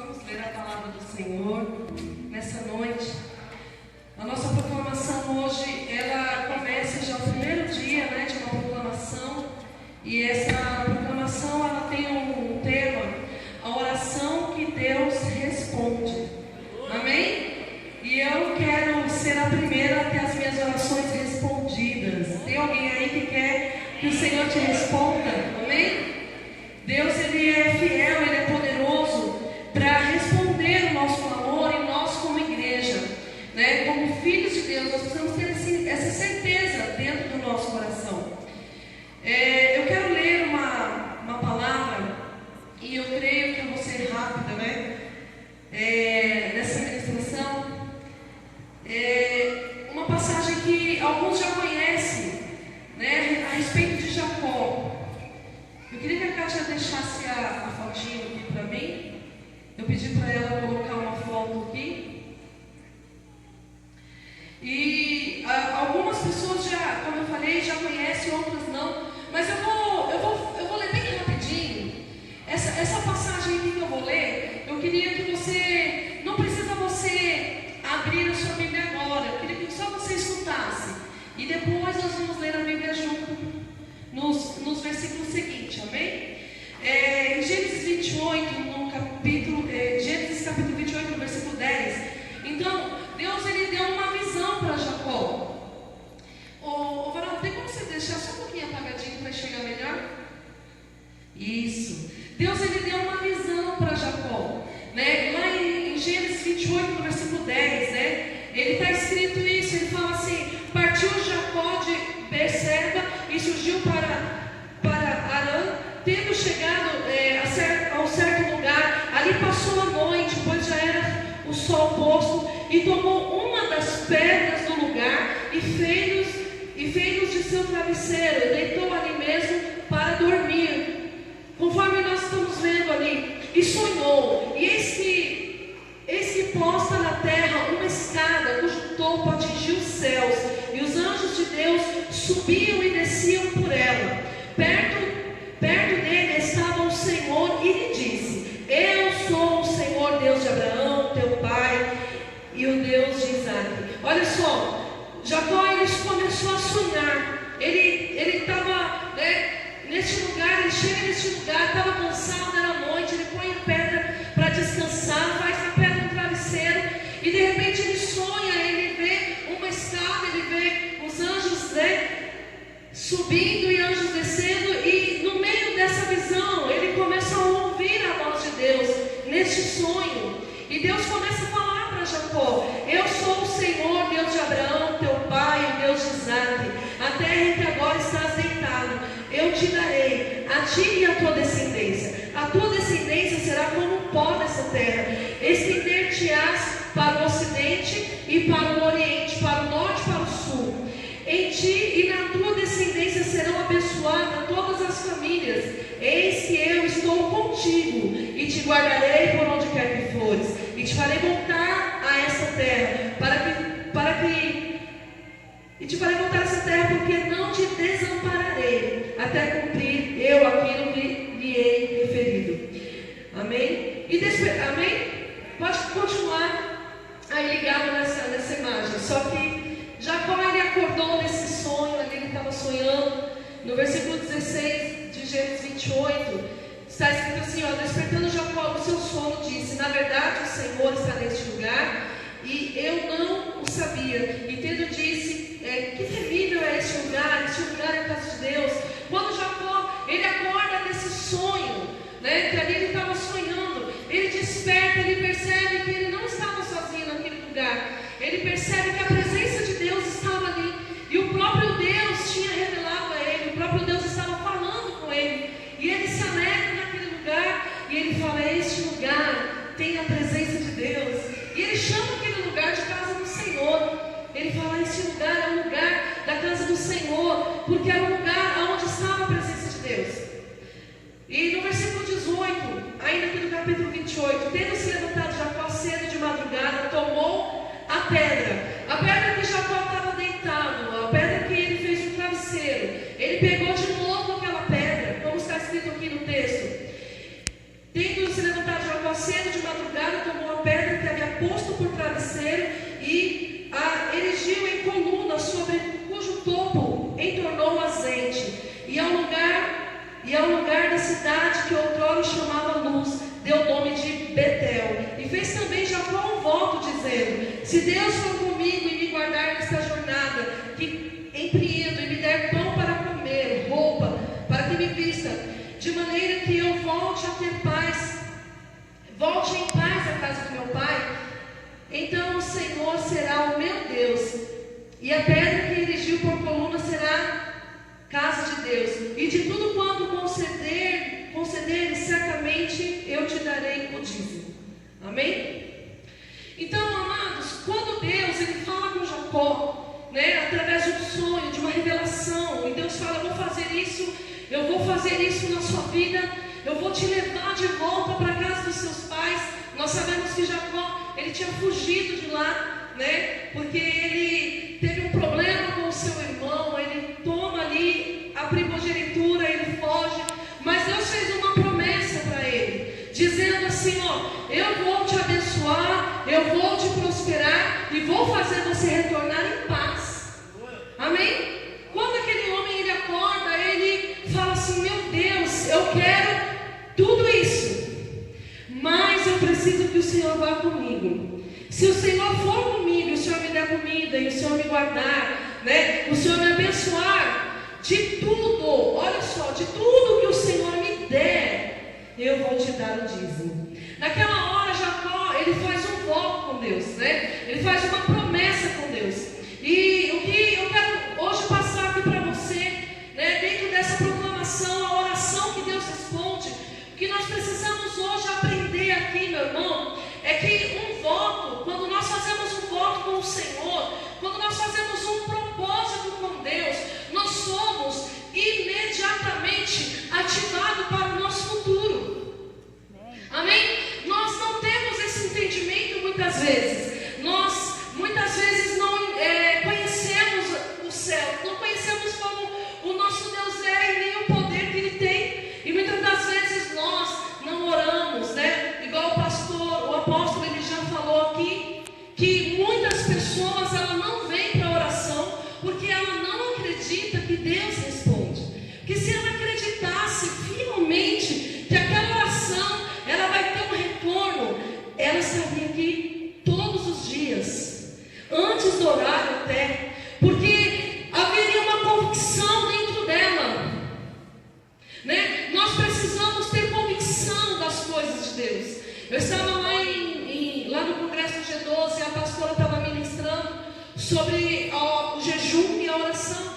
vamos ler a palavra do Senhor nessa noite. A nossa proclamação hoje, ela começa já o primeiro dia, de uma proclamação. E essa proclamação, ela tem um tema: a oração que Deus responde. Amém? E eu quero ser a primeira a ter as minhas orações respondidas. Tem alguém aí que quer que o Senhor te responda? Amém? Deus, Ele é fiel, Ele é poderoso para responder o nosso clamor, e nós como igreja, como filhos de Deus, nós precisamos ter essa certeza dentro do nosso coração. Eu quero ler uma palavra, e eu creio que eu vou ser rápida, nessa ministração. Uma passagem que alguns já conhecem, a respeito de Jacó. Eu queria que a Kátia deixasse a fotinho aqui para mim. Eu pedi para ela colocar uma foto aqui. E algumas pessoas já, como eu falei, já conhecem, outras não. Mas eu vou ler bem rapidinho. Essa passagem aqui que eu vou ler, eu queria que você, não precisa você abrir a sua Bíblia agora. Eu queria que só você escutasse. E depois nós vamos ler a Bíblia junto nos versículos seguintes, amém? Em Gênesis 28, Gênesis capítulo 28, no versículo 10. Então, Deus, Ele deu uma visão para Jacó. Varão, tem como você deixar só um pouquinho apagadinho para enxergar melhor? Isso. Deus, Ele deu uma visão para Jacó. Lá em Gênesis 28, no versículo 10, ele está escrito isso. Ele fala assim: partiu Jacó de Berseba e surgiu para Harã. Tendo chegado a um certo lugar, ali passou a noite, pois já era o sol posto, e tomou uma das pedras do lugar e fez-nos de seu travesseiro, e deitou ali mesmo para dormir, conforme nós estamos vendo ali, e sonhou, e eis que posta na terra uma escada, cujo topo atingiu os céus, e os anjos de Deus subiam e desciam por ela. Perto dele estava o Senhor e lhe disse: eu sou o Senhor Deus de Abraão, teu pai, e o Deus de Isaac. Olha só, Jacó, ele começou a sonhar. Ele estava neste lugar, ele chega neste lugar, estava cansado, era noite, ele põe a pedra para descansar, faz a pedra no travesseiro, e de repente ele sonha, ele vê uma escada, ele vê os anjos subindo e anjos descendo, e no meio dessa visão ele começa a ouvir a voz de Deus neste sonho, e Deus começa a falar para Jacó: eu sou o Senhor Deus de Abraão, teu pai, o Deus de Isaac. A terra em que agora estás deitado, eu te darei, a ti e a tua descendência. A tua descendência será como o pó dessa terra. Estender-te-ás para o ocidente e para o oriente, para o norte e para o sul. Em ti e na tua descendência serão abençoadas todas as famílias. Eis que eu estou contigo e te guardarei por onde quer que fores, e te farei voltar a essa terra, porque não te desampararei até cumprir eu aquilo que lhe hei referido. Amém? Amém? Pode continuar aí ligado nessa imagem. Só que Jacó, ele acordou nesse sonho, ali ele estava sonhando. No versículo 16 de Gênesis 28, está escrito assim: despertando Jacó do seu sono, disse: na verdade o Senhor está neste lugar, e eu não o sabia. E tendo disse: que terrível é este lugar é a casa de Deus. Quando Jacó, ele acorda desse sonho, que ali ele estava sonhando, ele desperta, ele percebe que ele não estava sozinho naquele lugar. Ele percebe que a presença de Deus estava ali, e o próprio Deus tinha revelado a ele, o próprio Deus estava falando com ele, e ele se alegra naquele lugar, e ele fala: este lugar tem a presença de Deus, e ele chama aquele lugar de casa do Senhor. Ele fala: este lugar é o lugar da casa do Senhor, porque era o lugar onde estava a presença de Deus. E no versículo 18, ainda aqui no capítulo 28, tendo se levantado Jacó cedo de madrugada, tomou a pedra que Jacó estava deitado, a pedra que ele fez no travesseiro. Ele pegou de novo aquela pedra, como está escrito aqui no texto. Tendo se levantado Jacó cedo de madrugada tomou a pedra que havia posto por travesseiro e a erigiu em coluna, sobre cujo topo entornou azeite. E ao lugar da cidade que outrora chamava Luz, deu o nome de Betel. E fez também Jacó um voto, dizendo: se Deus for comigo e me guardar nesta jornada que empreendo, e me der pão para comer, roupa para que me vista, de maneira que eu volte em paz à casa do meu pai, então o Senhor será o meu Deus, e a pedra que erigiu por coluna será casa de Deus, e de tudo quanto conceder, certamente eu te darei o dízimo. Amém? Então, amados, quando Deus ele fala com Jacó, através de um sonho, de uma revelação, e Deus fala: eu vou fazer isso na sua vida, eu vou te levar de volta para a casa dos seus pais. Nós sabemos que Jacó, ele tinha fugido de lá, porque ele teve um problema com o seu irmão, ele toma ali a primogenitura, ele foge, mas Deus fez uma promessa para ele, dizendo assim: eu vou te abençoar, eu vou te prosperar e vou fazer você retornar em paz. Amém? Quando aquele homem ele acorda, ele fala assim: meu Deus, eu quero tudo isso, mas eu preciso que o Senhor vá comigo. Se o Senhor for comigo, o Senhor me der comida, e o Senhor me guardar, o Senhor me abençoar, de tudo, olha só, de tudo que o Senhor me der, eu vou te dar o dízimo. Naquela hora, Jacó, ele faz um voto com Deus, ele faz uma promessa com Deus. E o que eu quero hoje passar aqui para você, dentro dessa proclamação, a oração que Deus responde, o que nós precisamos hoje aprender aqui, meu irmão, é que um voto, quando nós fazemos um voto com o Senhor, quando nós fazemos um propósito com Deus, nós somos imediatamente ativados para o nosso futuro. Amém? Nós não temos esse entendimento muitas vezes. Nós muitas vezes não conhecemos o céu, não conhecemos como o nosso Deus é e nem o poder que Ele tem. E muitas das vezes nós não oramos, igual o apóstolo ele já falou aqui, que muitas pessoas elas não vêm para a oração porque ela não acredita que Deus responde. Que se ela acreditasse fielmente que aquela oração ela vai ter um retorno, ela estaria aqui todos os dias, antes do horário até, porque haveria uma convicção dentro dela. Nós precisamos ter convicção das coisas de Deus. Eu estava lá no congresso do G12, a pastora estava ministrando sobre o jejum e a oração.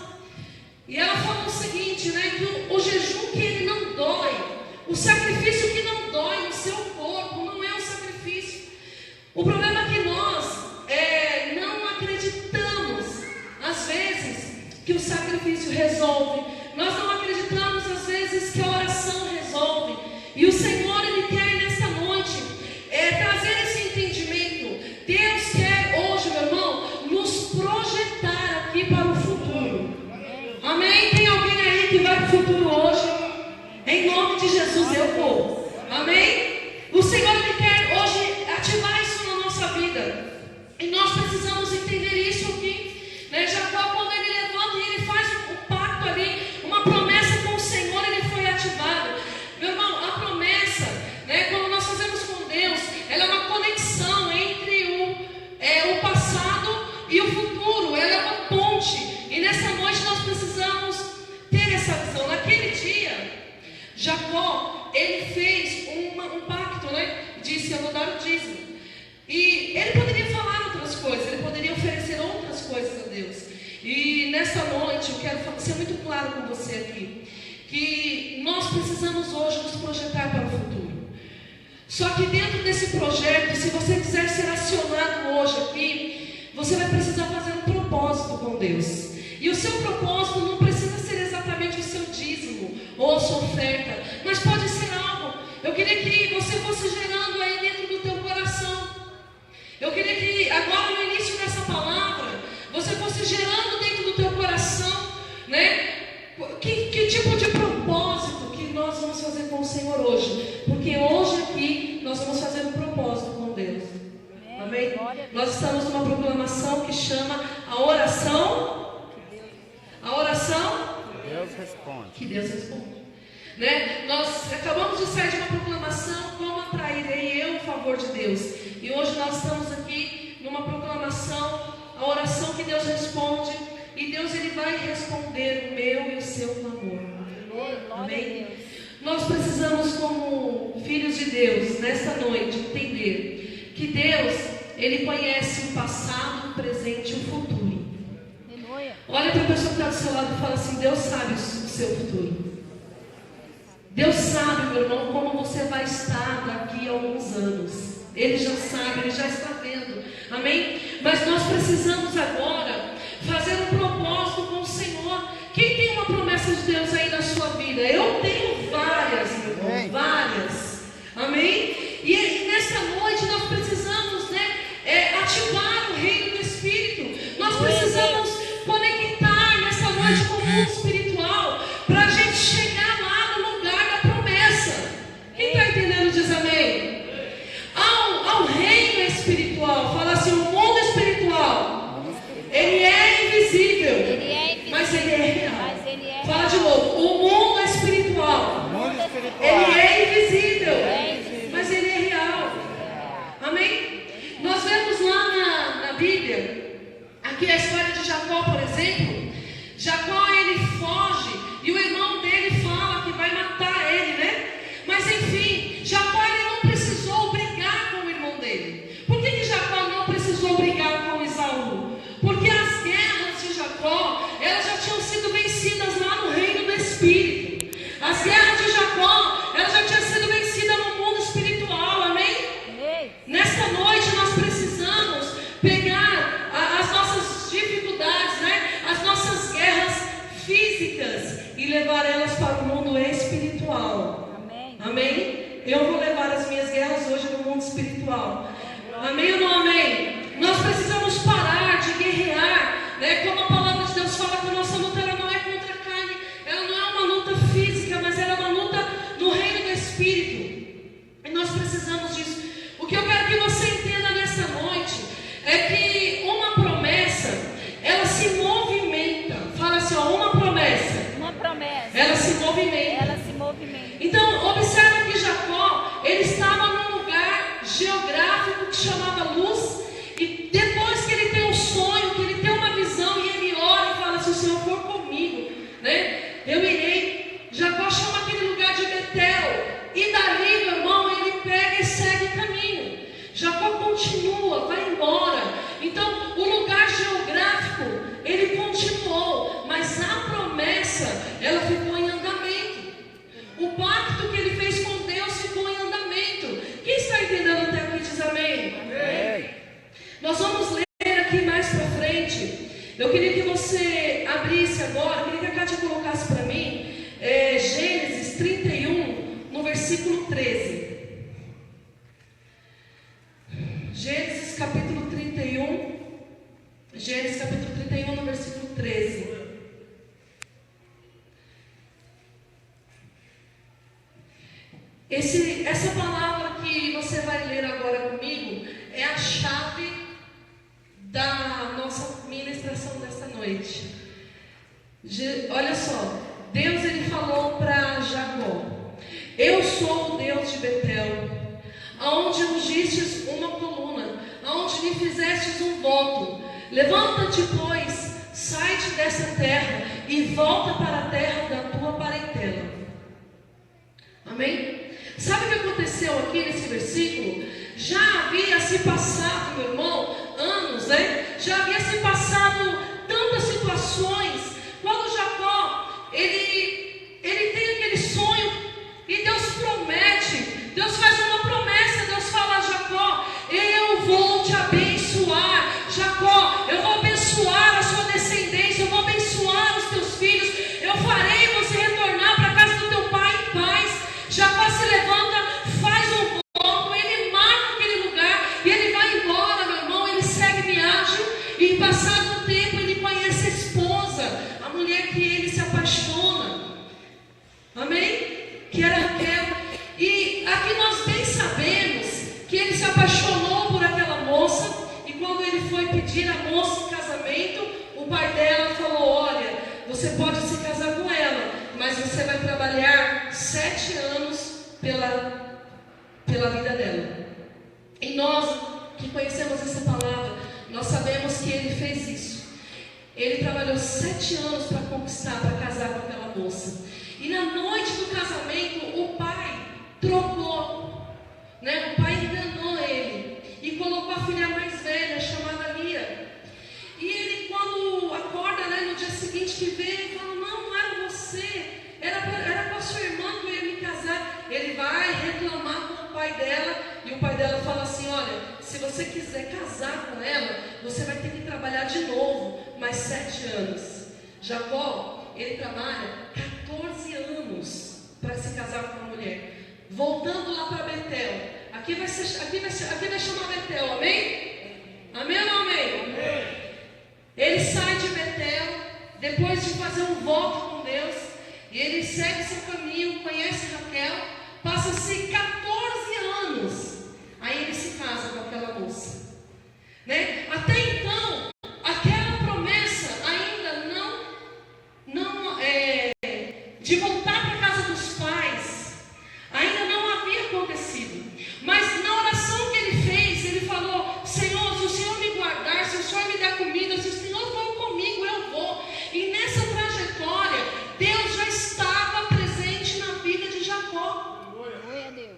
E ela falou o seguinte, que o jejum que ele não dói, o sacrifício que não dói no seu corpo, não é um sacrifício. O problema é que nós não acreditamos, às vezes, que o sacrifício resolve. Nós não acreditamos, às vezes, que a oração resolve. E o Senhor, Ele quer nesta noite trazer esse entendimento. Deus quer hoje, meu irmão, nos projetar aqui para o futuro. Amém? Tem alguém aí que vai para o futuro hoje? Em nome de Jesus eu vou. Amém? O Senhor Ele quer hoje ativar isso na nossa vida. E nós precisamos entender isso aqui. Jacó, quando ele levanta e ele faz um pacto ali, uma promessa com o Senhor, ele foi ativado. Meu irmão, a promessa, quando nós fazemos com Deus, ela é uma conexão entre o passado e o futuro. Ela é uma ponte. E nessa noite nós precisamos ter essa visão. Naquele dia, Jacó, ele fez um pacto, disse: eu vou dar o dízimo. E ele poderia falar outras coisas, ele poderia oferecer outras coisas a Deus. E nessa noite eu quero ser muito claro com você aqui, que nós precisamos hoje nos projetar para o futuro. Só que dentro desse projeto, se você quiser ser acionado hoje aqui, você vai precisar fazer um propósito com Deus. E o seu propósito não precisa ser exatamente o seu dízimo ou a sua oferta, mas pode ser algo. Eu queria que você fosse gerando aí dentro do teu coração. Eu queria que agora no início dessa palavra, você fosse gerando dentro do teu coração, que tipo de propósito que nós vamos fazer com o Senhor hoje. Porque hoje aqui nós vamos fazer um propósito. Nós estamos numa proclamação que chama a oração. A oração que Deus responde. Né? Nós acabamos de sair de uma proclamação: como atrairei eu o favor de Deus. E hoje nós estamos aqui numa proclamação, a oração que Deus responde. E Deus, Ele vai responder o meu e o seu clamor. Amém? Nós precisamos, como filhos de Deus, nesta noite, entender que Deus, Ele conhece o passado, o presente e o futuro. Olha para a pessoa que está do seu lado e fala assim: Deus sabe o seu futuro. Deus sabe, meu irmão, como você vai estar daqui a alguns anos. Ele já sabe, Ele já está vendo. Amém? Mas nós precisamos agora fazer um propósito com o Senhor. Quem tem uma promessa de Deus aí na sua vida? Eu tenho várias, meu irmão, várias. Amém? E nessa noite nós precisamos, ativar o reino do Espírito. Nós precisamos conectar nessa noite com o mundo espiritual, para a gente chegar lá no lugar da promessa. Quem está entendendo diz amém. Ao reino espiritual, fala assim: o mundo espiritual, ele é invisível, mas ele é real. Fala de novo: o mundo espiritual, ele é invisível, mas ele é real. Amém? Nós vemos lá na Bíblia, aqui a história de Jacó, por exemplo. Jacó, ele foge e o irmão dele fala que vai matar ele, né? Mas enfim, Jacó, ele não precisou brigar com o irmão dele. Por que Jacó não precisou brigar com Esaú? Porque as guerras de Jacó, elas já tinham sido vencidas lá no reino do Espírito. As guerras de Jacó, elas já tinham sido vencidas no mundo espiritual, amém? Nesta noite nós precisamos pegar as nossas dificuldades, as nossas guerras físicas e levar elas para o mundo espiritual. Amém? Eu vou levar as minhas guerras hoje no mundo espiritual. Amém ou não amém? Nós precisamos parar de guerrear, como a palavra de Deus fala, que a nossa luta ela não é contra a carne, ela não é uma luta física, mas ela é uma luta no reino do Espírito. E nós precisamos disso. O que eu quero que você entenda nessa noite é que uma promessa, ela se movimenta. Fala assim, uma promessa. Ela se movimenta. Então, observa que Jacó, ele estava num lugar geográfico que chamava Luz. E depois que ele tem um sonho, que ele tem uma visão, e ele ora e fala: se o Senhor for comigo, eu irei. Jacó chama aquele lugar de Betel. E dali, meu irmão, ele pega e segue o caminho. Jacó continua, vai embora. Então, o lugar geográfico, ele continuou, mas a promessa, ela ficou em andamento. O pacto que ele fez com Deus ficou em andamento. Quem está entendendo até aqui diz amém? Amém. Nós vamos ler aqui mais para frente. Eu queria que você abrisse agora, eu queria que a Kátia colocasse para mim Gênesis 31, no versículo 13. Gênesis capítulo 31, no versículo 13. Essa palavra que você vai ler agora comigo é a chave da nossa ministração desta noite. Olha só, Deus ele falou para Jacó: eu sou o Deus de Betel, aonde ungistes uma coluna, aonde me fizestes um voto. Levanta-te, pois, sai-te dessa terra e volta para a terra da tua parentela. Amém? Sabe o que aconteceu aqui nesse versículo? Já havia se passado, meu irmão, anos, já havia se passado tantas situações. Quando Jacó, ele tem aquele sonho e Deus promete, Deus faz uma promessa, Deus fala a Jacó: eu vou te abençoar, Jacó, eu vou abençoar a sua descendência, eu vou abençoar os teus filhos, eu farei você retornar para a casa do teu pai em paz. Jacó se levanta, faz um voto, ele marca aquele lugar e ele vai embora. pedir a moça em casamento, o pai dela falou: olha, você pode se casar com ela, mas você vai trabalhar 7 anos pela vida dela. E nós que conhecemos essa palavra, nós sabemos que ele fez isso. Ele trabalhou 7 anos para conquistar, para casar com aquela moça. E na noite do casamento, o pai trocou, né? O pai enganou ele e colocou a filha mais velha, chamada Lia. E ele, quando acorda, né, no dia seguinte que vê, ele fala: não era você, era com a sua irmã que eu ia me casar. Ele vai reclamar com o pai dela, e o pai dela fala assim: olha, se você quiser casar com ela, você vai ter que trabalhar de novo mais 7 anos. Jacó, ele trabalha 14 anos para se casar com uma mulher. Voltando lá para Betel, aqui vai chamar Betel, amém? Amém ou não amém? Amém. Ele sai de Betel, depois de fazer um voto com Deus, e ele segue seu caminho, conhece Raquel, passa-se 14 anos, aí ele se casa com aquela moça, né? Até então, aquela promessa ainda não de voltar para a casa dos pais, ainda não havia acontecido. Mas na oração que ele fez, ele falou: Senhor, se o Senhor me guardar, se o Senhor me der comida, se o Senhor for comigo, eu vou. E nessa trajetória, Deus já estava presente na vida de Jacó. Glória a Deus.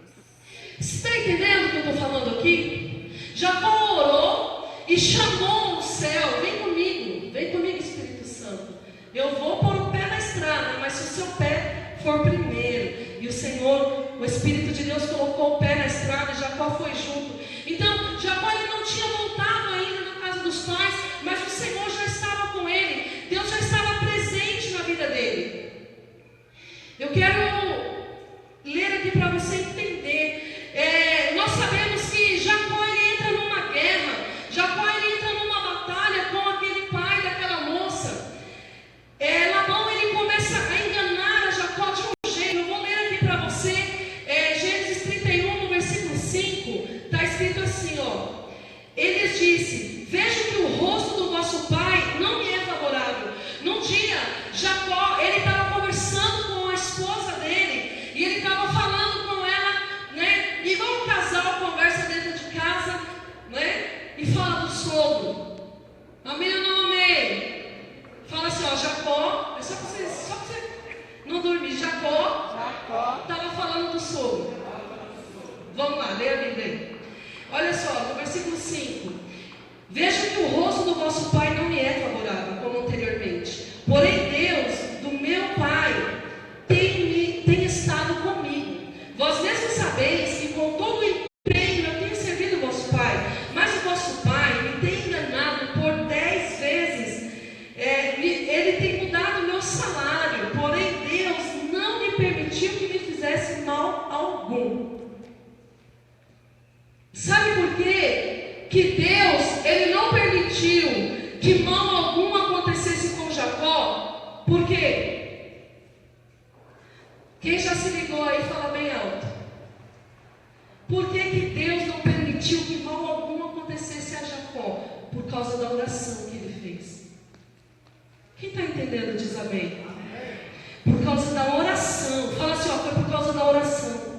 Você está entendendo o que eu estou falando aqui? Jacó orou e chamou o céu: vem comigo, Espírito Santo. Eu vou pôr o pé na estrada, mas se o seu pé for primeiro. E o Senhor, o Espírito de Deus, colocou o pé na estrada e Jacó foi junto. Então, Jacó ele não tinha voltado ainda na casa dos pais, mas o Senhor já estava com ele. Deus já estava presente na vida dele. Eu quero ler aqui para você entender. Nós sabemos que Jacó ele entra numa guerra. Jacó ele entra numa batalha com aquele pai daquela moça. Labão ele começa a enganar a Jacó de um jeito. Eu vou ler aqui para você. Gênesis 31, no versículo 5, está escrito assim, ó. Ele disse: vejo que o rosto do vosso pai não me é favorável. Num dia, Jacó, ele estava conversando com a esposa dele, e ele estava falando com ela, né? Igual um casal conversa dentro de casa, né? E fala do sogro. Amém ou não amém? Fala assim, ó, Jacó, só para você não dormir. Jacó estava falando do sogro. Vamos lá, lê a Bíblia aí. Olha só, no versículo 5: vejo que o rosto do vosso pai não me é favorável, como anteriormente. Porém, Deus do meu pai tem estado comigo. Vós mesmos sabeis que com todo o empenho eu tenho servido o vosso pai. Mas o vosso pai me tem enganado por 10 vezes. Ele tem mudado o meu salário. Porém, Deus não me permitiu que me fizesse mal algum. Sabe por quê? Que Deus, ele não permitiu que mal algum acontecesse com Jacó. Por quê? Quem já se ligou aí, fala bem alto. Por que que Deus não permitiu que mal algum acontecesse a Jacó? Por causa da oração que ele fez. Quem está entendendo diz amém? Por causa da oração. Fala assim, ó, foi por causa da oração.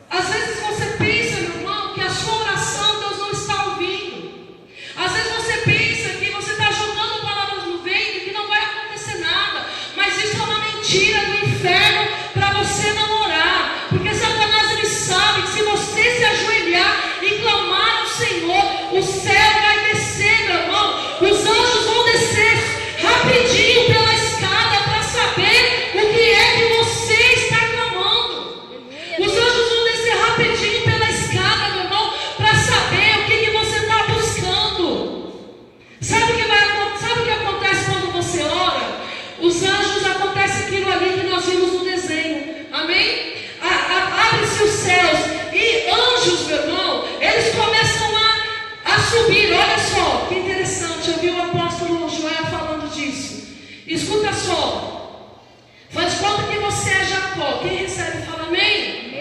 Às vezes você pensa, meu irmão, que a sua oração Deus não está ouvindo. Às vezes você pensa que você está jogando palavras no vento e que não vai acontecer nada. Mas isso é uma mentira do inferno para você não orar. Porque Satanás ele sabe que se você se ajoelhar e clamar ao Senhor, o céu vai descer, meu irmão. Os anjos vão descer rapidinho pela escada para saber o que é que você está clamando. Os anjos vão descer rapidinho pela escada, meu irmão, para saber o que você está buscando. Sabe o que acontece quando você ora? Os anjos, acontece aquilo ali que nós vimos no desenho. Amém? Abre-se os céus e anjos, meu irmão, eles começam a subir. Olha só, que interessante. Eu vi o apóstolo Joel falando disso. Escuta só. Faz conta que você é Jacó. Quem recebe fala amém?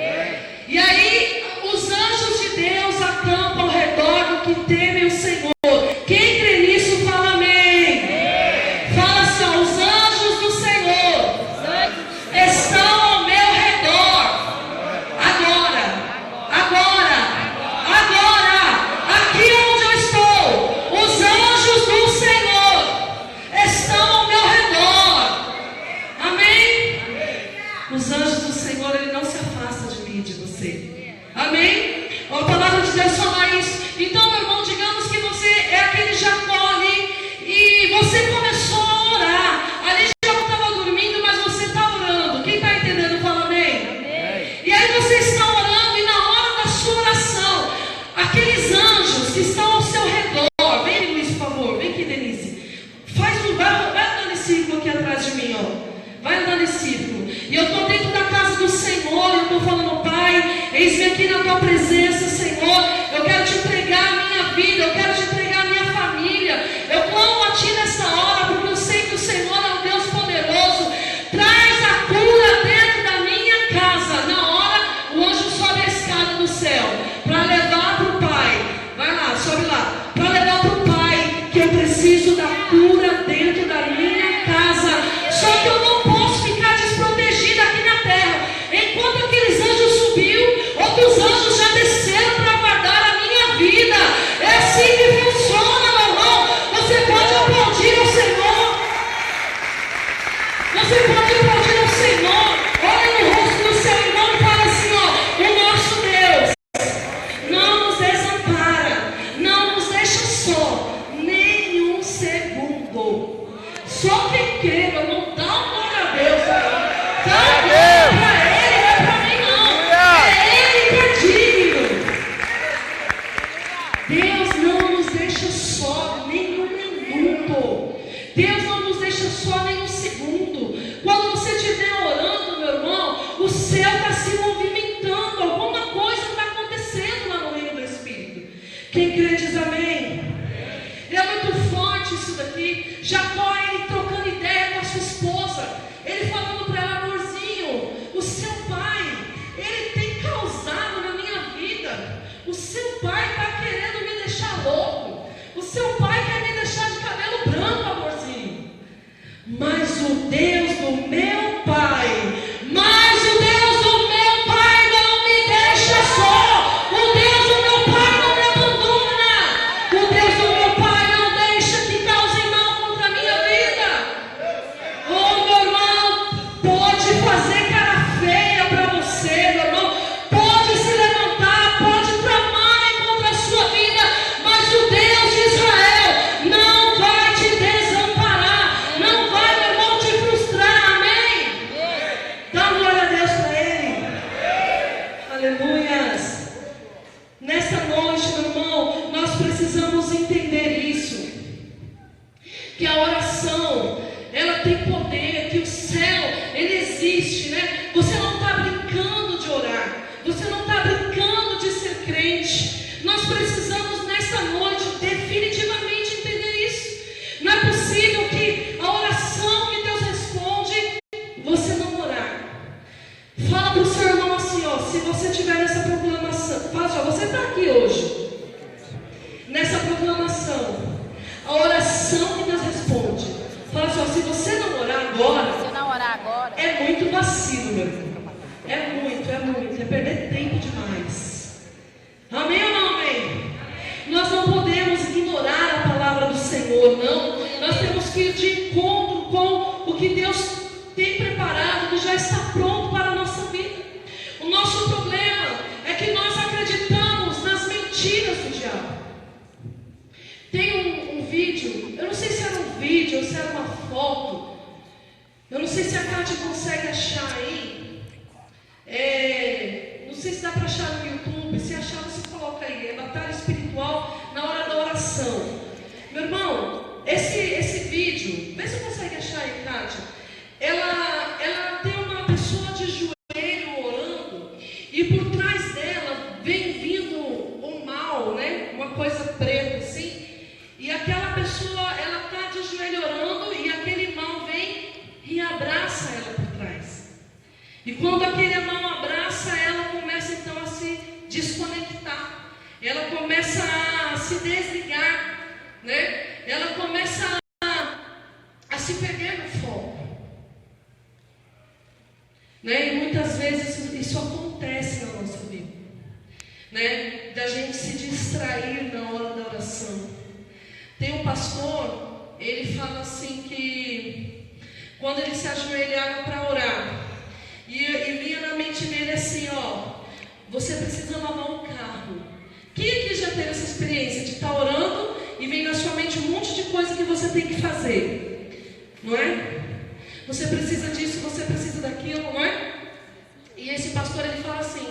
E aí os anjos de Deus acampam ao redor do que temem o Senhor. Quem Deus falar isso. Então, meu irmão, digamos que você é aquele Jacó ali e você começou a orar. Ali Jacó estava dormindo, mas você está orando. Quem está entendendo, fala amém. Amém. E aí você está orando e na hora da sua oração, aqueles anjos que estão ao seu redor, vem Luiz, por favor, vem aqui, Denise. Vai andar nesse círculo aqui atrás de mim, ó. Vai andar nesse círculo. E eu estou dentro da casa do Senhor, eu estou falando, Pai, eis-me aqui na tua presença, Senhor. Eu quero te entregar a minha vida, eu quero te entregar a minha família. Eu clamo a ti nessa hora, porque eu sei que o Senhor é um Deus poderoso. Traz a cura dentro da minha casa. Na hora, o anjo sobe a escada do céu para levar para o Pai. Vai lá, sobe lá. Para levar para o Pai que eu preciso da cura dentro da minha casa. Só que eu não posso ficar desprotegida aqui na terra. Enquanto aqueles anjos subiu, outros anjos já desceram para guardar a minha vida. É assim que funciona, meu irmão. Você pode aplaudir ao Senhor. Você pode aplaudir ao Senhor. Olha no rosto do seu irmão e fala assim, ó: o nosso Deus não nos desampara, não nos deixa só, nem um segundo. Só quem quer, meu irmão, dá uma glória a Deus. Dá uma glória para Ele, não é para mim não. É Ele que é digno. Deus não nos deixa só nem um minuto. Deus não nos deixa só nem um segundo. Quando você estiver orando, meu irmão, o céu está se movimentando. Alguma coisa está acontecendo lá no reino do Espírito. Quem crê diz amém. É muito forte isso daqui. Jacó, ele trocando ideia com a sua esposa, ele falando para ela: amorzinho, o seu pai, ele tem causado na minha vida. O seu pai está querendo me deixar louco. O seu pai quer me deixar de cabelo branco, amorzinho. Mas o Deus do meu pai, não me deixa só. O Deus do meu pai não me abandona. O Deus do meu pai não deixa que causem mal contra a minha vida. Oh, meu irmão, pode fazer cara feia para você, meu irmão. Pode se levantar, pode tramar contra a sua vida, mas o Deus de Israel não vai te desamparar. Não vai, meu irmão, te frustrar. Amém? Dá glória a Deus para Ele. Aleluias. Nessa noite, meu irmão, nós precisamos entender isso. Que a oração, ela tem poder, que o céu, ele existe, né? Você não está brincando de orar. Você não está brincando de ser crente. Nós precisamos nessa noite definitivamente entender isso. Não é possível que a oração que Deus responde, você não orar. Fala para o seu irmão assim, ó: se você tiver nessa proclamação, fala assim, ó: você está aqui hoje, nessa proclamação, a oração que Deus responde. Fala assim, ó: se você não orar agora, é muito vacilo, meu irmão. É muito, é perder tempo demais. Amém ou não amém? Nós não podemos ignorar a palavra do Senhor, não. Nós temos que ir de encontro com o que Deus tem preparado, que já está pronto para a nossa vida. O nosso problema é que nós acreditamos nas mentiras do diabo. Tem um vídeo, eu não sei se era um vídeo ou se era uma foto, eu não sei se a Cátia consegue achar aí. Não sei se dá para achar no YouTube. Se achar, você coloca aí: é batalha espiritual na hora da oração. Meu irmão, esse vídeo, vê se você consegue achar aí, Cátia. Ela tem uma pessoa de joelho orando, e por trás dela vem vindo um mal, né? Uma coisa preta assim. E aquela pessoa, ela está de joelho orando, e aquele mal vem e abraça ela por trás. E quando aquele mal abraça, ela começa então a se desconectar. Ela começa a se desligar, né? Ela começa a se perder no foco, né? E muitas vezes isso acontece na nossa vida, né? Da gente se distrair na hora da oração. Tem um pastor, ele fala assim que quando ele se ajoelhava para orar, e vinha na mente dele assim, ó: você precisa lavar um carro. Quem aqui já teve essa experiência de estar orando e vem na sua mente um monte de coisa que você tem que fazer? Não é? Você precisa disso, você precisa daquilo, não é? E esse pastor, ele fala assim,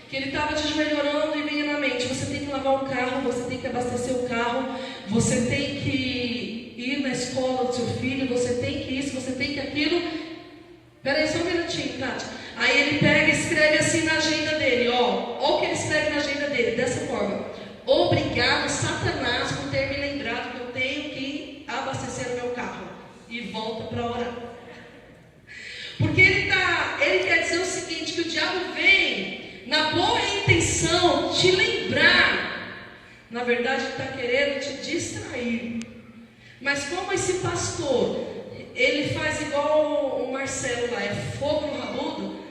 que ele estava de joelho orando e vinha na mente: você tem que lavar o carro, você tem que abastecer o carro, você tem que ir na escola do seu filho, você tem que isso, você tem que aquilo. Peraí, só um minutinho, Tati. Aí ele pega e escreve assim na agenda dele, ó o que ele escreve na agenda dele, dessa forma: obrigado, Satanás, por ter me lembrado que eu tenho que abastecer o meu carro. E volta para orar. Porque ele quer dizer o seguinte, que o diabo vem na boa intenção te lembrar. Na verdade, ele está querendo te distrair. Mas como esse pastor, ele faz igual o Marcelo lá, é fogo no rabudo.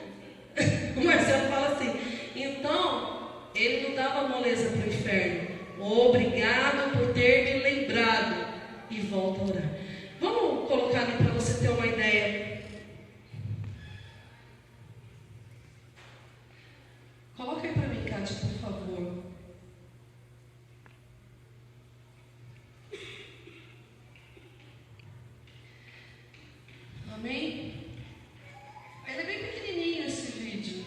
O Marcelo fala assim, então, ele não dava moleza para o inferno. Obrigado por ter me lembrado. E volta a orar. Vamos colocar ali para você ter uma ideia. Coloca aí para mim, Kátia, por favor. Amém? Ele é bem pequenininho esse vídeo.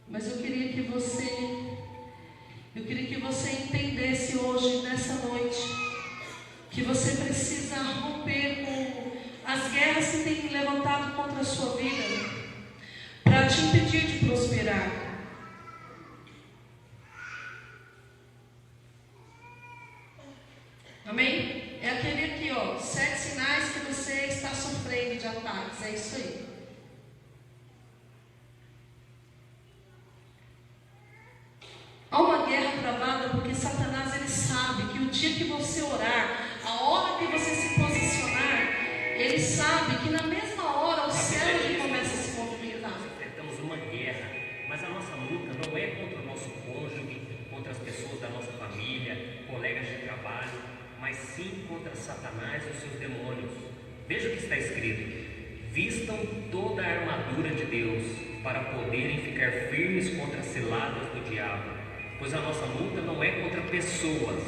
Mas eu queria que você entendesse hoje, nessa noite, que você precisa romper com as guerras que têm levantado contra a sua vida, para te impedir de prosperar. Amém? É aquele aqui, ó, 7 sinais que você está sofrendo de ataques. É isso aí. Há uma guerra travada porque Satanás, ele sabe que o dia que você orar, a hora que você se posicionar, ele sabe que na mesma hora o céu ele começa a se movimentar. Nós enfrentamos uma guerra, mas a nossa luta não é contra o nosso cônjuge, contra as pessoas da nossa família, colegas de trabalho, mas sim contra Satanás e os seus demônios. Veja o que está escrito: vistam toda a armadura de Deus para poderem ficar firmes contra as ciladas do diabo. Pois a nossa luta não é contra pessoas,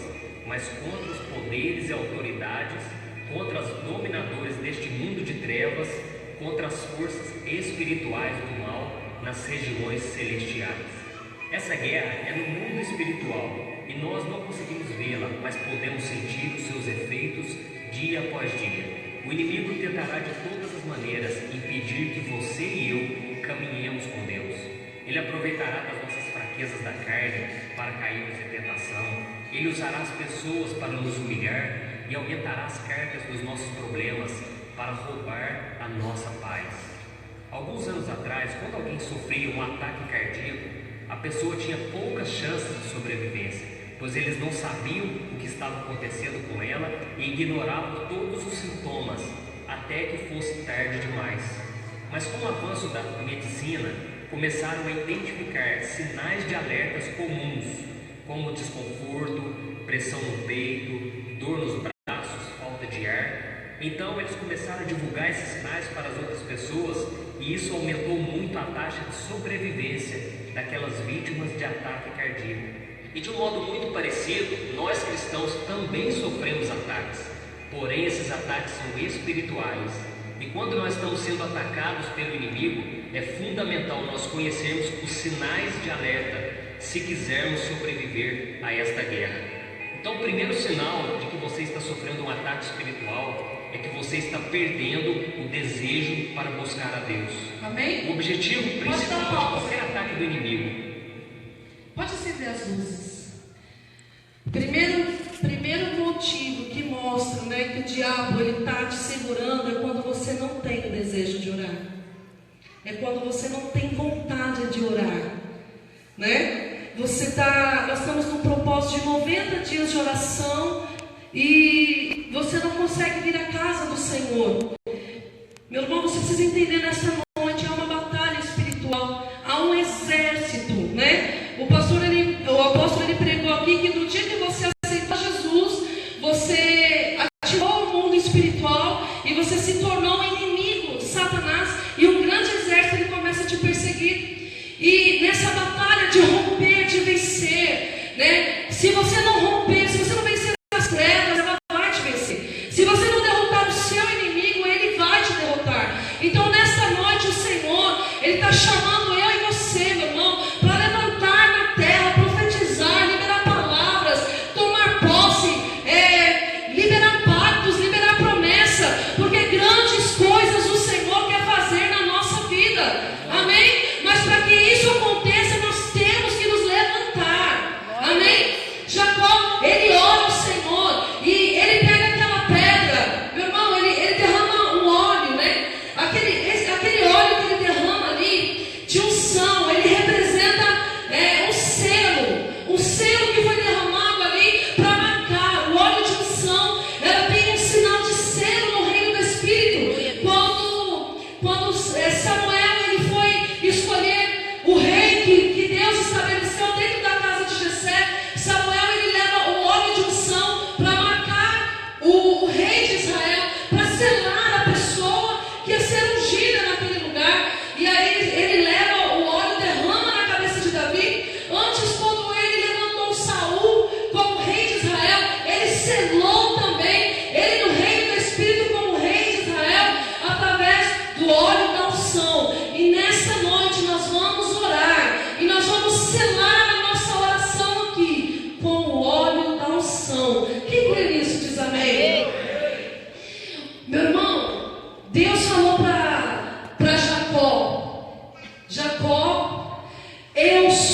mas contra os poderes e autoridades, contra os dominadores deste mundo de trevas, contra as forças espirituais do mal nas regiões celestiais. Essa guerra é no mundo espiritual e nós não conseguimos vê-la, mas podemos sentir os seus efeitos dia após dia. O inimigo tentará de todas as maneiras impedir que você e eu caminhemos com Deus. Ele aproveitará das nossas fraquezas da carne para cairmos em tentação. Ele usará as pessoas para nos humilhar e aumentará as cargas dos nossos problemas para roubar a nossa paz. Alguns anos atrás, quando alguém sofria um ataque cardíaco, a pessoa tinha poucas chances de sobrevivência, pois eles não sabiam o que estava acontecendo com ela e ignoravam todos os sintomas até que fosse tarde demais. Mas com o avanço da medicina, começaram a identificar sinais de alertas comuns, como desconforto, pressão no peito, dor nos braços, falta de ar. Então eles começaram a divulgar esses sinais para as outras pessoas e isso aumentou muito a taxa de sobrevivência daquelas vítimas de ataque cardíaco. E de um modo muito parecido, nós cristãos também sofremos ataques, porém esses ataques são espirituais. E quando nós estamos sendo atacados pelo inimigo, é fundamental nós conhecermos os sinais de alerta se quisermos sobreviver a esta guerra. Então, o primeiro sinal de que você está sofrendo um ataque espiritual é que você está perdendo o desejo para buscar a Deus. Amém? O objetivo principal de qualquer ataque do inimigo. Pode acender as luzes. Primeiro motivo que mostra, né, que o diabo ele está te segurando é quando você não tem o desejo de orar. É quando você não tem vontade de orar, né? Nós estamos num propósito de 90 dias de oração e você não consegue vir à casa do Senhor. Meu irmão, você precisa entender nessa noite, há uma batalha espiritual, há um exército, né? O apóstolo ele pregou aqui que no dia que você aceitou Jesus, você ativou o mundo espiritual e você se tornou inimigo de Satanás e um grande exército ele começa a te perseguir. E nessa batalha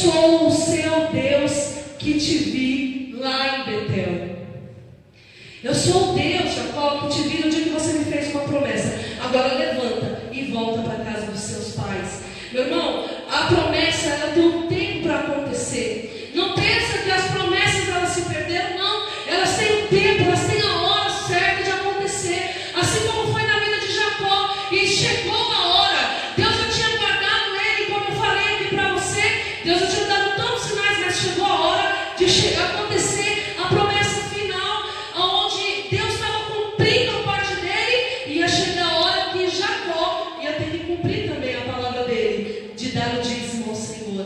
sou o seu Deus que te vi lá em Betel. Eu sou o Deus, Jacó, que te vi no dia que você me fez uma promessa. Agora levanta e volta para a casa dos seus pais. Meu irmão, a promessa, ela tem um tempo para acontecer. Não pensa que as promessas elas se perderam, não. Elas têm um tempo, elas têm a hora certa de acontecer. Assim como foi na vida de Jacó. E chegou a hora. Deus já tinha guardado ele, como eu falei aqui para você. Deus já tinha dado tantos sinais, mas chegou a hora de acontecer a promessa final, onde Deus estava cumprindo a parte dele. E ia chegar a hora que Jacó ia ter que cumprir também a palavra dele, de dar o dízimo ao Senhor.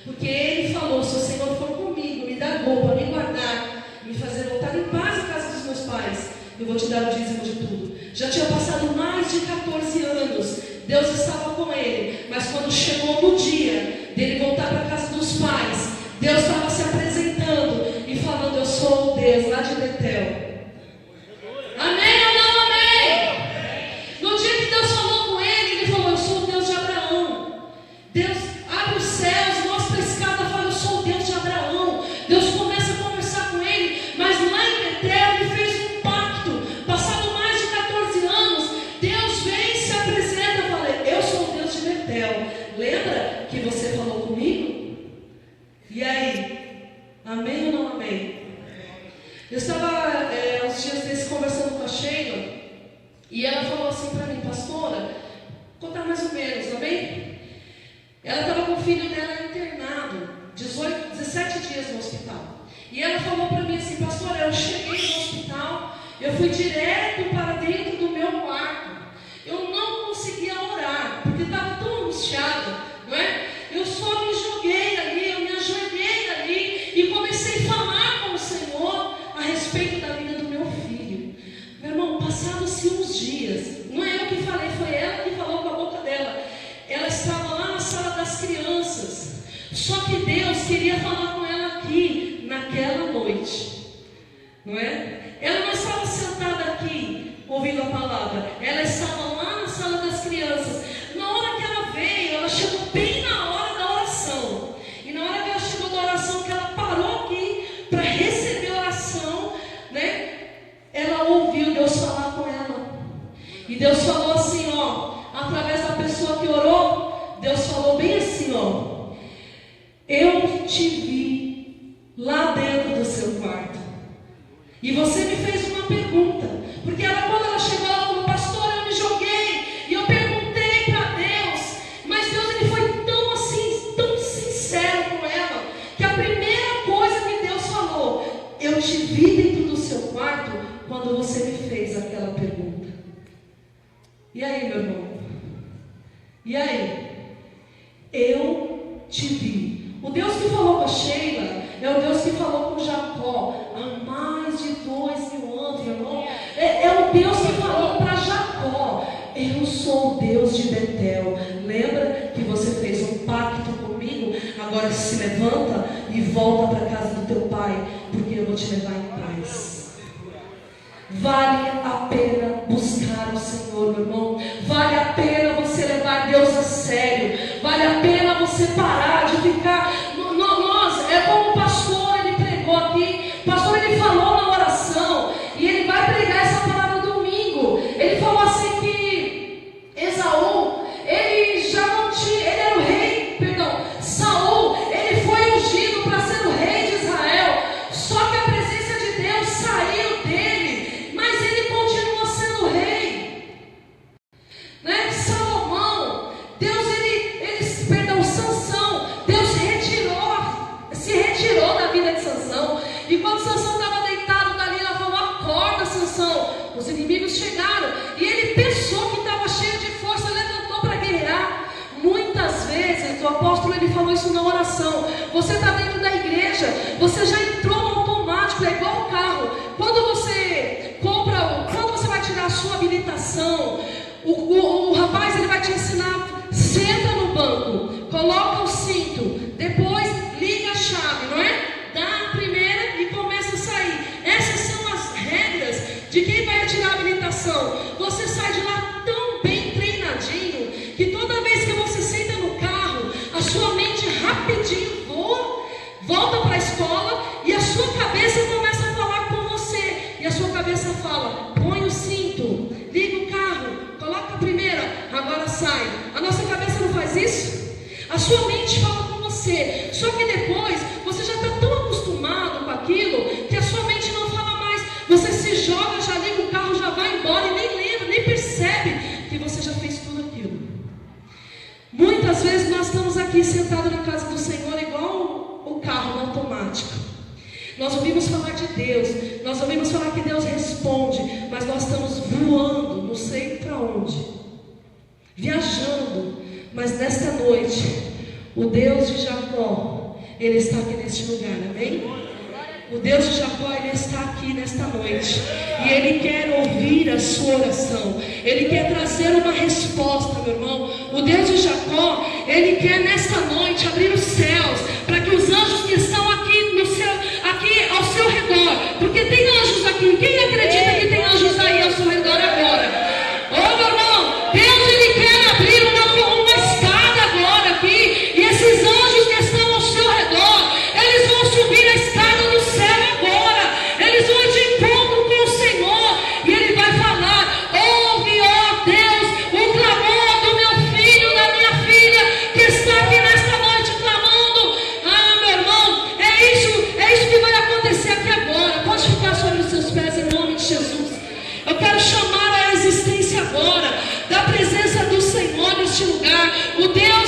Porque ele falou: se o Senhor for comigo, me dar roupa, me guardar, me fazer voltar em paz à casa dos meus pais, eu vou te dar o dízimo de tudo. Já tinha passado mais de 14 anos, Deus estava com ele, mas quando chegou no dia dele voltar para a casa dos pais, Deus estava se apresentando e falando: eu sou o Deus lá de Betel. Amém ou não amém? No dia que Deus falou com ele, ele falou: eu sou o Deus de Abraão. Deus abre os céus, mostra a escada, fala: eu sou o Deus de Abraão. Deus começa a conversar com ele, mas lá em Betel ele fez um pacto. Passado mais de 14 anos, Deus vem e se apresenta e fala: eu sou o Deus de Betel. Lembra que você falou comigo? E aí? Amém ou não amém? Eu estava uns dias desses conversando com a Sheila, e ela falou assim para mim: pastora, vou contar mais ou menos, amém? Ela estava com o filho dela internado, 17 dias no hospital. E ela falou para mim assim: pastora, eu cheguei no hospital, eu fui direto para dentro do meu quarto. Eu não conseguia orar, porque estava tão angustiada, não é? Eu só me joguei ali, eu me ajoelhei ali e comecei a falar com o Senhor a respeito da vida do meu filho. Meu irmão, passaram-se uns dias, não é eu que falei, foi ela que falou com a boca dela. Ela estava lá na sala das crianças, só que Deus queria falar com ela aqui, naquela noite, não é? Ela não estava sentada aqui, ouvindo a palavra, ela estava lá na sala das crianças. Na hora que ela veio, ela chegou bem na hora da oração, e na hora que ela chegou da oração, que ela parou aqui para receber a oração, né? Ela ouviu Deus falar com ela, e Deus falou assim, ó, através da pessoa que orou, Deus falou bem assim, ó: eu te vi lá dentro do seu quarto, e você me fez uma pergunta, porque quando ela chegou, ela falou: pastor, eu me joguei, e eu perguntei para Deus, mas Deus, ele foi tão assim, tão sincero com ela, que a primeira coisa que Deus falou: eu te vi dentro do seu quarto quando você me fez aquela pergunta. E aí, meu irmão? E aí? Eu te vi. O Deus que falou com a Sheila é o Deus que falou com Jacó há mais de 2000 anos, meu irmão. É o Deus que falou para Jacó: eu sou o Deus de Betel. Lembra que você fez um pacto comigo? Agora se levanta e volta para a casa do teu pai, porque eu vou te levar em paz. Vale a pena buscar o Senhor, meu irmão. Vale a pena você levar Deus a sério. Vale a pena você parar de ficar. É como o pastor, ele pregou aqui. O pastor, ele falou na oração, e ele vai pregar essa palavra domingo. Ele falou assim que Esaú, ele já não tinha, ele era o rei, perdão, Saul, ele foi ungido para ser o rei de Israel. Só que a presença de Deus saiu dele, mas ele continua sendo rei, né? Salomão, Deus, Sansão, Deus se retirou da vida de Sansão. E quando Sansão estava deitado dali, ela falou: acorda, Sansão. Os inimigos chegaram, e ele pensou que estava cheio de força, levantou para guerrear. Muitas vezes, o apóstolo, ele falou isso na oração: você está dentro da igreja, você já entrou no automático, é igual um carro. Quando você vai tirar a sua habilitação, o rapaz, ele vai te ensinar: senta no banco, coloca o cinto, depois liga a chave, não é? Dá a primeira e começa a sair. Essas são as regras de quem vai tirar a habilitação. Você sai de lá tão bem treinadinho, que toda vez que você senta no carro, a sua mente rapidinho sua mente fala com você. Só que depois você já está tão acostumado com aquilo que a sua mente não fala mais. Você se joga, já liga o carro, já vai embora e nem lembra, nem percebe que você já fez tudo aquilo. Muitas vezes nós estamos aqui sentados na casa do Senhor igual o carro no automático. Nós ouvimos falar de Deus, nós ouvimos falar que Deus responde, mas nós estamos voando, não sei para onde, viajando. Mas nesta noite, o Deus de Jacó, Ele está aqui neste lugar, amém? O Deus de Jacó, Ele está aqui nesta noite, e Ele quer ouvir a sua oração, Ele quer trazer uma resposta, meu irmão. O Deus de Jacó, Ele quer nesta noite abrir os céus, para que os anjos que estão aqui aqui ao seu redor, porque tem anjos aqui, quem acredita que tem anjos aí ao seu redor agora? Ô meu irmão, Deus Ele quer abrir uma escada agora aqui, e esses anjos que estão ao seu redor, eles vão subir a escada do céu agora, eles vão de encontro com o Senhor, e Ele vai falar: ouve, ó Deus, o clamor do meu filho, da minha filha, que está aqui nesta noite clamando. Ah, meu irmão, é isso que vai acontecer aqui agora. Pode ficar sobre os seus pés em nome de Jesus. Eu quero chamar a existência agora da presença do Senhor neste lugar. O Deus